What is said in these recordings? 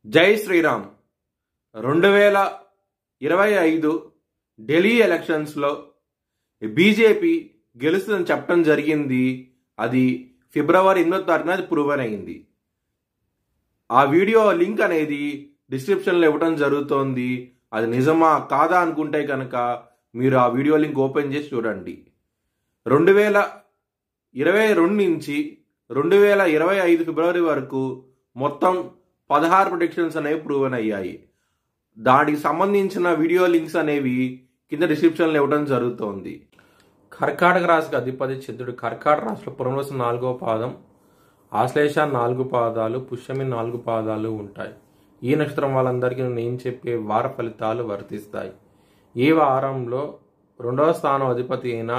జై శ్రీరామ్. 2025 ఢిల్లీ ఎలక్షన్స్లో బీజేపీ గెలుస్తుందని చెప్పడం జరిగింది. అది ఫిబ్రవరి 8వ తారీఖున అది ప్రూవన్ అయింది. ఆ వీడియో లింక్ అనేది డిస్క్రిప్షన్లో ఇవ్వడం జరుగుతోంది. అది నిజమా కాదా అనుకుంటే కనుక మీరు ఆ వీడియో లింక్ ఓపెన్ చేసి చూడండి. 2022 నుంచి 2025 ఫిబ్రవరి వరకు మొత్తం 16 ప్రొడిక్షన్స్ అనేవి ప్రూవన్ అయ్యాయి. దానికి సంబంధించిన వీడియో లింక్స్ అనేవి కింద డిస్క్రిప్షన్లో ఇవ్వడం జరుగుతోంది. కర్కాటక రాశికి అధిపతి చంద్రుడు. కర్కాటక రాశిలో పునర్వసు 4వ పాదం, ఆశ్లేష 4 పాదాలు, పుష్యమి 4 పాదాలు ఉంటాయి. ఈ నక్షత్రం వాళ్ళందరికీ నేను చెప్పే వార ఫలితాలు వర్తిస్తాయి. ఈ వారంలో 2వ స్థానం అధిపతి అయిన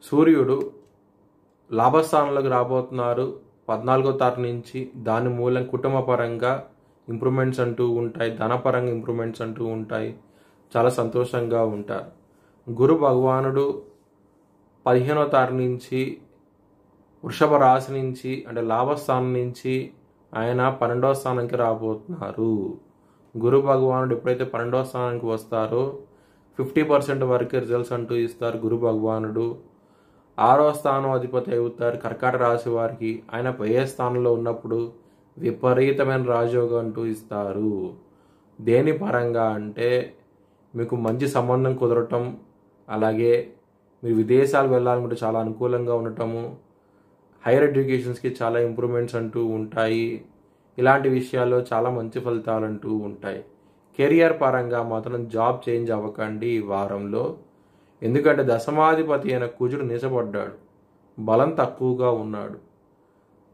సూర్యుడు లాభస్థానంలోకి రాబోతున్నారు 14వ తారీఖు నుంచి. దాని మూలం కుటుంబ పరంగా ఇంప్రూవ్మెంట్స్ అంటూ ఉంటాయి, ధనపరంగా ఇంప్రూవ్మెంట్స్ అంటూ ఉంటాయి. చాలా సంతోషంగా ఉంటారు. గురు భగవానుడు 15వ తారీఖు నుంచి వృషభ రాశి నుంచి అంటే లాభస్థానం నుంచి ఆయన 12వ స్థానానికి రాబోతున్నారు. గురు భగవానుడు ఎప్పుడైతే 12వ స్థానానికి వస్తారో 50% వరకు రిజల్ట్స్ అంటూ ఇస్తారు. గురు భగవానుడు 6వ స్థానం అధిపతి అవుతారు కర్కాటక రాశి వారికి. ఆయన 10వ స్థానంలో ఉన్నప్పుడు విపరీతమైన రాజయోగం అంటూ ఇస్తారు. దేని పరంగా అంటే మీకు మంచి సంబంధం కుదరటం, అలాగే మీరు విదేశాలకు వెళ్ళాలనుకుంటే చాలా అనుకూలంగా ఉండటము, హైయర్ ఎడ్యుకేషన్స్కి చాలా ఇంప్రూవ్మెంట్స్ అంటూ ఉంటాయి. ఇలాంటి విషయాల్లో చాలా మంచి ఫలితాలు అంటూ ఉంటాయి. కెరియర్ పరంగా మాత్రం జాబ్ చేంజ్ అవ్వకండి ఈ వారంలో. ఎందుకంటే దశమాధిపతి అయిన కుజుడు నిజపడ్డాడు, బలం తక్కువగా ఉన్నాడు.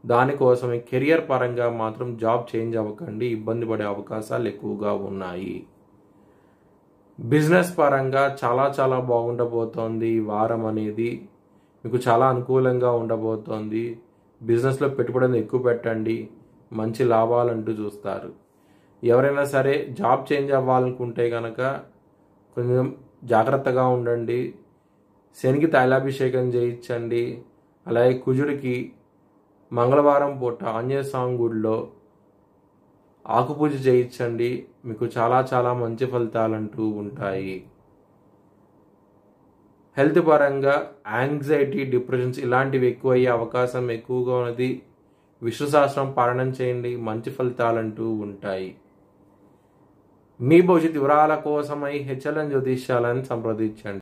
దానికోసమే కెరియర్ పరంగా మాత్రం జాబ్ చేంజ్ అవ్వకండి, ఇబ్బంది పడే అవకాశాలు ఎక్కువగా ఉన్నాయి. బిజినెస్ పరంగా చాలా బాగుండబోతోంది. ఈ వారం అనేది మీకు చాలా అనుకూలంగా ఉండబోతోంది. బిజినెస్లో పెట్టుబడిని ఎక్కువ పెట్టండి, మంచి లాభాలంటూ చూస్తారు. ఎవరైనా సరే జాబ్ చేంజ్ అవ్వాలనుకుంటే కనుక కొంచెం జాగ్రత్తగా ఉండండి. శనికి తైలాభిషేకం చేయించండి. అలాగే కుజుడికి మంగళవారం పూట ఆంజనేయ స్వామి గుడిలో ఆకుపూజ చేయించండి. మీకు చాలా మంచి ఫలితాలంటూ ఉంటాయి. హెల్త్ పరంగా యాంగ్జైటీ, డిప్రెషన్స్ ఇలాంటివి ఎక్కువ అయ్యే అవకాశం ఎక్కువగా ఉన్నది. విష్ణు సహస్రం పారాయణం చేయండి, మంచి ఫలితాలంటూ ఉంటాయి. మీ భవిష్యత్ వివరాల కోసమై హెచ్ఎల్ఎన్ జ్యోతిష్యాలను సంప్రదించండి.